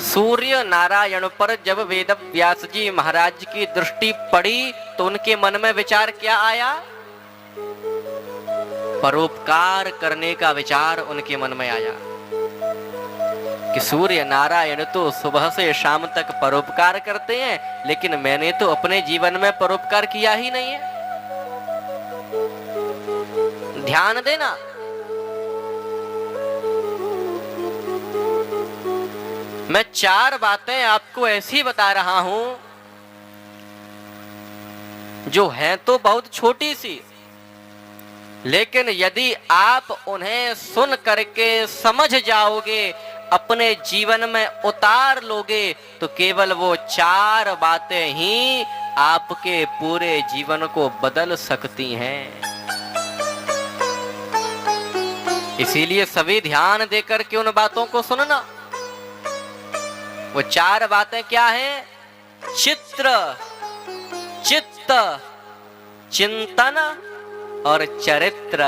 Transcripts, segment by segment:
सूर्य नारायण पर जब वेद व्यास जी महाराज की दृष्टि पड़ी तो उनके मन में विचार क्या आया? परोपकार करने का विचार उनके मन में आया कि सूर्य नारायण तो सुबह से शाम तक परोपकार करते हैं, लेकिन मैंने तो अपने जीवन में परोपकार किया ही नहीं है। ध्यान देना, मैं 4 बातें आपको ऐसी बता रहा हूं जो हैं तो बहुत छोटी सी, लेकिन यदि आप उन्हें सुन करके समझ जाओगे, अपने जीवन में उतार लोगे, तो केवल वो 4 बातें ही आपके पूरे जीवन को बदल सकती हैं। इसीलिए सभी ध्यान देकर के उन बातों को सुनना। वो 4 बातें क्या हैं? चित्र, चित्त, चिंतन और चरित्र।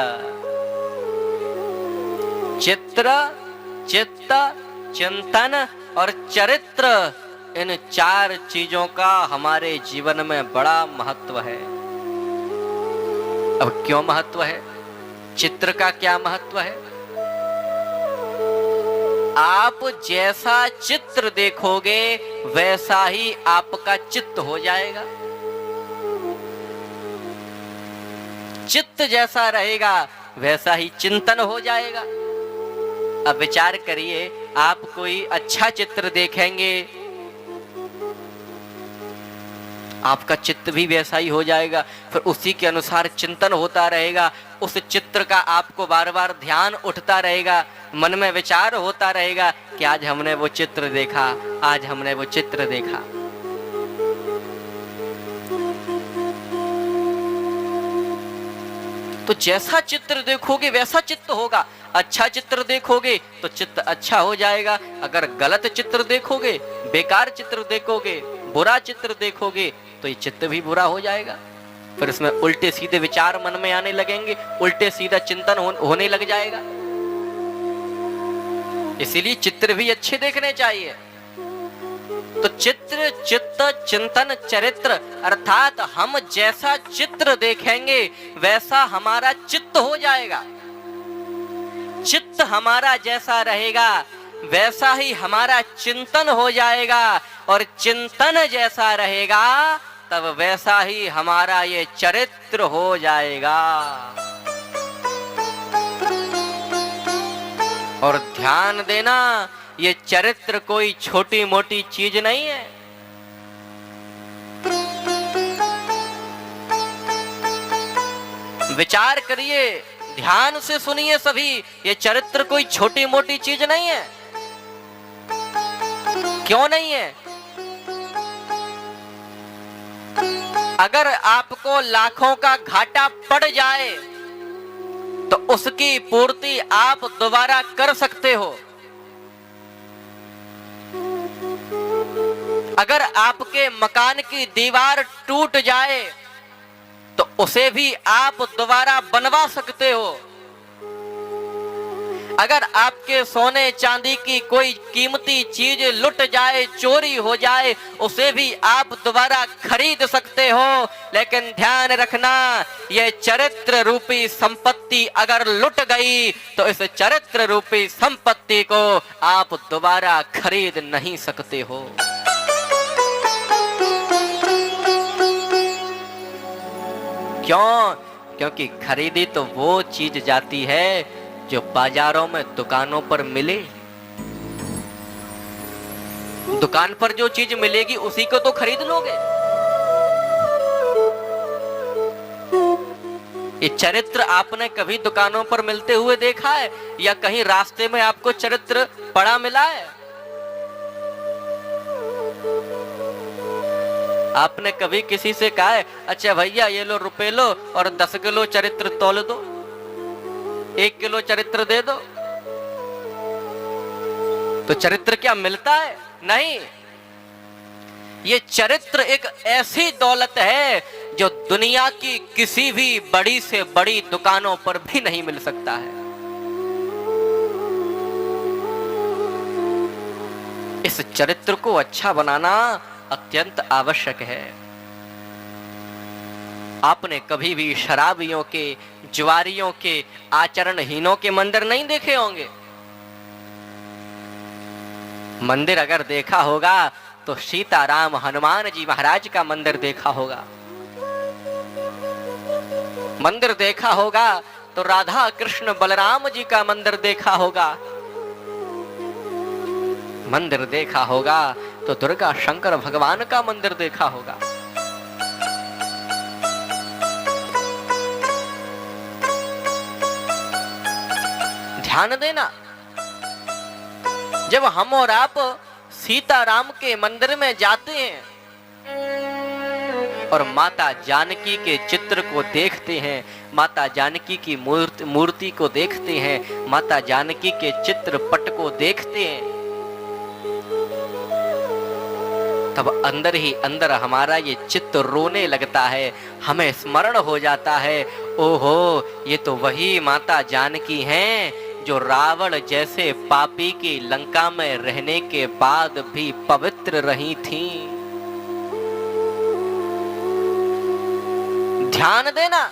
चित्र, चित्त, चिंतन और चरित्र, इन 4 चीजों का हमारे जीवन में बड़ा महत्व है। अब क्यों महत्व है? चित्र का क्या महत्व है? आप जैसा चित्र देखोगे वैसा ही आपका चित्त हो जाएगा। चित्त जैसा रहेगा वैसा ही चिंतन हो जाएगा। अब विचार करिए, आप कोई अच्छा चित्र देखेंगे, आपका चित्त भी वैसा ही हो जाएगा, फिर उसी के अनुसार चिंतन होता रहेगा। उस चित्र का आपको बार बार ध्यान उठता रहेगा, मन में विचार होता रहेगा कि आज हमने वो चित्र देखा, आज हमने वो चित्र देखा। तो जैसा चित्र देखोगे वैसा चित्त होगा। अच्छा चित्र देखोगे तो चित्त अच्छा हो जाएगा। अगर गलत चित्र देखोगे, बेकार चित्र देखोगे, बुरा चित्र देखोगे तो ये चित्त भी बुरा हो जाएगा। फिर इसमें उल्टे सीधे विचार मन में आने लगेंगे, उल्टे सीधा चिंतन होने लग जाएगा। इसीलिए चित्र भी अच्छे देखने चाहिए। तो चित्र, चित्त, चिंतन, चरित्र, अर्थात हम जैसा चित्र देखेंगे वैसा हमारा चित्त हो जाएगा। चित्त हमारा जैसा रहेगा वैसा ही हमारा चिंतन हो जाएगा, और चिंतन जैसा रहेगा तब वैसा ही हमारा ये चरित्र हो जाएगा। और ध्यान देना, ये चरित्र कोई छोटी मोटी चीज नहीं है। विचार करिए, ध्यान से सुनिए सभी, ये चरित्र कोई छोटी मोटी चीज नहीं है। क्यों नहीं है? अगर आपको लाखों का घाटा पड़ जाए तो उसकी पूर्ति आप दोबारा कर सकते हो। अगर आपके मकान की दीवार टूट जाए तो उसे भी आप दोबारा बनवा सकते हो। अगर आपके सोने चांदी की कोई कीमती चीज लुट जाए, चोरी हो जाए, उसे भी आप दोबारा खरीद सकते हो। लेकिन ध्यान रखना, ये चरित्र रूपी संपत्ति अगर लुट गई तो इस चरित्र रूपी संपत्ति को आप दोबारा खरीद नहीं सकते हो। क्यों? क्योंकि खरीदी तो वो चीज जाती है जो बाजारों में, दुकानों पर मिले। दुकान पर जो चीज मिलेगी उसी को तो खरीद लोगे। ये चरित्र आपने कभी दुकानों पर मिलते हुए देखा है, या कहीं रास्ते में आपको चरित्र पड़ा मिला है? आपने कभी किसी से कहा है, अच्छा भैया ये लो रुपए लो और 10 किलो चरित्र तौल दो, 1 किलो चरित्र दे दो? तो चरित्र क्या मिलता है? नहीं। ये चरित्र एक ऐसी दौलत है जो दुनिया की किसी भी बड़ी से बड़ी दुकानों पर भी नहीं मिल सकता है। इस चरित्र को अच्छा बनाना अत्यंत आवश्यक है। आपने कभी भी शराबियों के, जुआरियों के, आचरणहीनों के मंदिर नहीं देखे होंगे। मंदिर अगर देखा होगा तो सीताराम हनुमान जी महाराज का मंदिर देखा होगा। मंदिर देखा होगा तो राधा कृष्ण बलराम जी का मंदिर देखा होगा। मंदिर देखा होगा तो दुर्गा शंकर भगवान का मंदिर देखा होगा। ध्यान देना, जब हम और आप सीताराम के मंदिर में जाते हैं और माता जानकी के चित्र को देखते हैं, माता जानकी की मूर्ति को देखते हैं, माता जानकी के चित्रपट को देखते हैं, तब अंदर ही अंदर हमारा ये चित्त रोने लगता है। हमें स्मरण हो जाता है, ओहो ये तो वही माता जानकी हैं जो रावण जैसे पापी की लंका में रहने के बाद भी पवित्र रही थीं। ध्यान देना,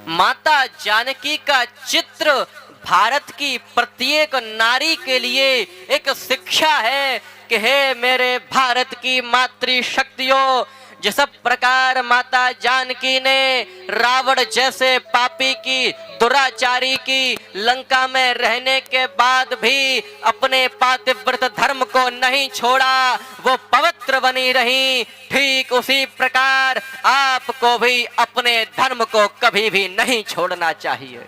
माता जानकी का चित्र भारत की प्रत्येक नारी के लिए एक शिक्षा है कि हे मेरे भारत की मातृशक्तियों, जिस प्रकार माता जानकी ने रावण जैसे पापी की, दुराचारी की लंका में रहने के बाद भी अपने पातिव्रत धर्म को नहीं छोड़ा, वो पवित्र बनी रही, ठीक उसी प्रकार आपको भी अपने धर्म को कभी भी नहीं छोड़ना चाहिए।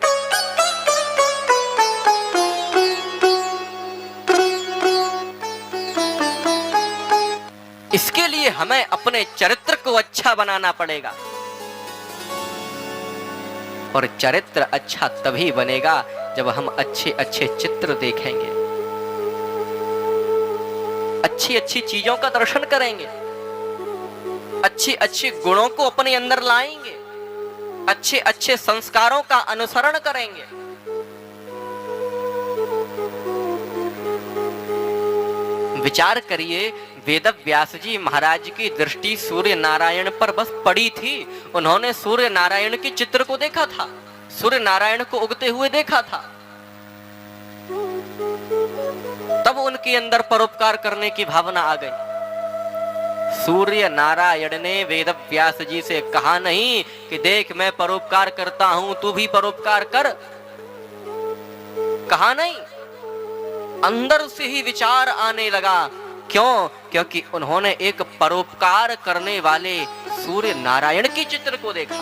इसके लिए हमें अपने चरित्र को अच्छा बनाना पड़ेगा, और चरित्र अच्छा तभी बनेगा जब हम अच्छे अच्छे चित्र देखेंगे, अच्छी अच्छी चीजों का दर्शन करेंगे, अच्छे अच्छे गुणों को अपने अंदर लाएंगे, अच्छे अच्छे संस्कारों का अनुसरण करेंगे। विचार करिए, वेद व्यास जी महाराज की दृष्टि सूर्य नारायण पर बस पड़ी थी। उन्होंने सूर्य नारायण के चित्र को देखा था, सूर्य नारायण को उगते हुए देखा था, तब उनके अंदर परोपकार करने की भावना आ गई। सूर्य नारायण ने वेद व्यास जी से कहा नहीं कि देख मैं परोपकार करता हूं, तू भी परोपकार कर, कहा नहीं, अंदर से ही विचार आने लगा। क्यों? क्योंकि उन्होंने एक परोपकार करने वाले सूर्य नारायण के चित्र को देखा।